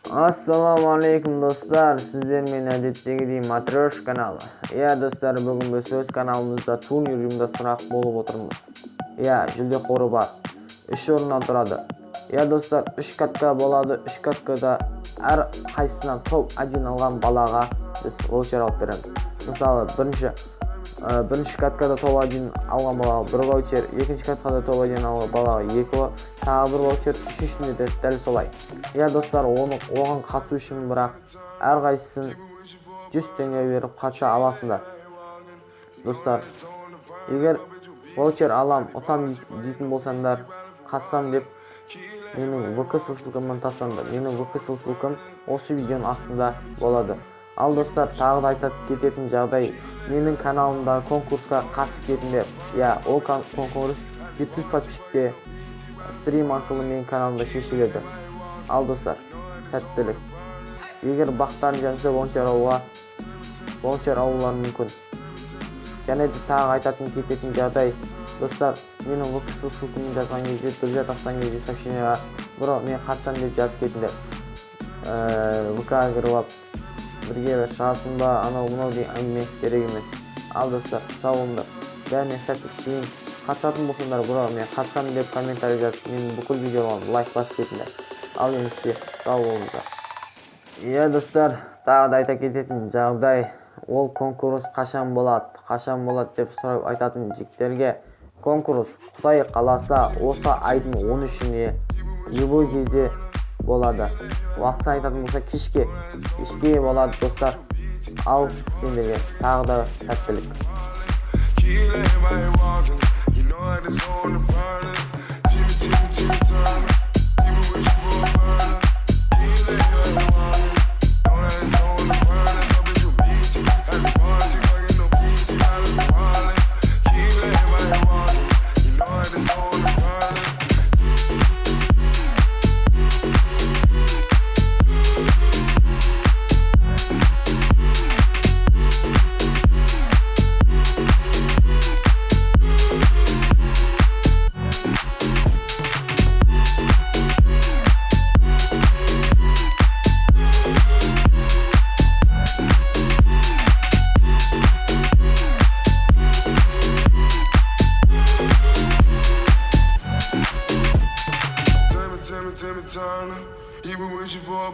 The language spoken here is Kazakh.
Assalomu alaykum do'stlar. Sizlar meni odatdagidek Matrosh kanali. Do'stlar, bugun biz o'z kanalimizda turnir uyushtirmoq bo'lib o'tiramiz. Жүлдеqori bor. 3 o'rindan turadi. Do'stlar, 3 katka bo'ladi. 3 katkada har qaysisidan top 1 olgan balaga biz voucher olib beramiz. Misol, birinchi katkada top 1 olgan balaga 1 voucher, ikkinchi katkada top 1 olgan balaga 2 tағы bir voucher, үшіншісінде де дәл солай. Достар, оған қатысу үшін бірақ әрқайсысын 100 теңге беріп қатыса аласыңдар. Достар, егер ваучер алам, ұтам дейтін болсаңдар, қатысам деп менің ВК ссылкамнан тастаңдар. Менің ВК ссылкам осы видеоның астында болады. Ал достар, тағы да айтып кететін жағдай, менің каналымда конкурсқа қатысып кетіңдер. Ол конкурс 700 подписчикке стрим арқылы менің каналымда шешіледі. Ал достар, сәттілік. Егер бақтарын жанса ваучер алулар мүмкін. Және де тағы айтатын кететін жағдай, достар, менің ВК ссылкамды жазған кезде, друзья тастаған кезде сообщениеға бро, мен қатысам деп жазып кетіңдер. ВК-ға кіріп алып, бірге шығасың ба, анау-мынау деген әңгіме керек емес. Ал достар, сау болыңдар. Бәріне сәттілік тілеймін. Қатысатын болсаңдар, бро, мен қатысамын деп комментарий жазып, менің бүкіл видеоларымды лайк басып кетіңдер. Ал енді сізге сау болыңыздар. Достар, тағы да айта кететін жағдай, ол конкурс қашан болады деп сұрап айтатын жігіттерге, конкурс Құдай қаласа осы айдың 13-іне любой кезде болады. Уақытын айтатын болса кешке болады достар. Ал сендерге тағы да сәттілік. It's on the violin. Timmy, turn. People wishing for a burner. Feel it like a warning. Know that it's on the violin. Double your beat. Everybody fucking no beat. Out of the violin. Feel it like a warning. You know that it's on the violin. Timmy, Turner. He been wishing for a